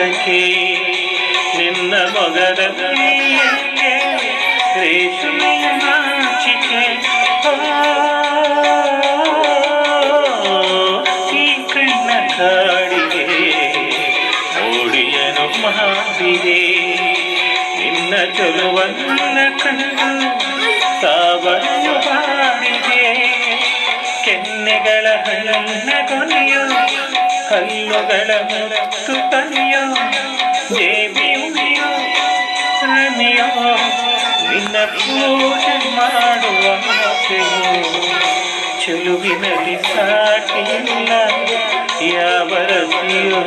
ಸಖಿ ನಿನ್ನ ಮೊಗದ ರೇಷ್ಮೆಯ ನಾಚಿಕೆ ಈ ಕಣ್ಣ ಕಾಡಿಗೆ ಮೋಡಿಯನು ಮಾಡಿದೆ ನಿನ್ನ ಚಲುವನ್ನ ಕಂಡು ಸಾವಯವ ಮಾಡಿದೆ ಕೆನ್ನೆಗಳ ಹಣ್ಣ ಕೊನೆಯೋ ಕಲ್ಲುಗಳ ಮುತ್ತು ಕಲಿಯೋ ದೇವಿ ಉಳಿಯೋ ರಮಿಯೋ ನಿನ್ನ ಪೂಜೆ ಮಾಡುವ ಆಸೆಯೋ ಚೆಲುವಿನಲ್ಲಿ ಸಾಟಿಲ್ಲ ಯಾವ ರತಿಯೋ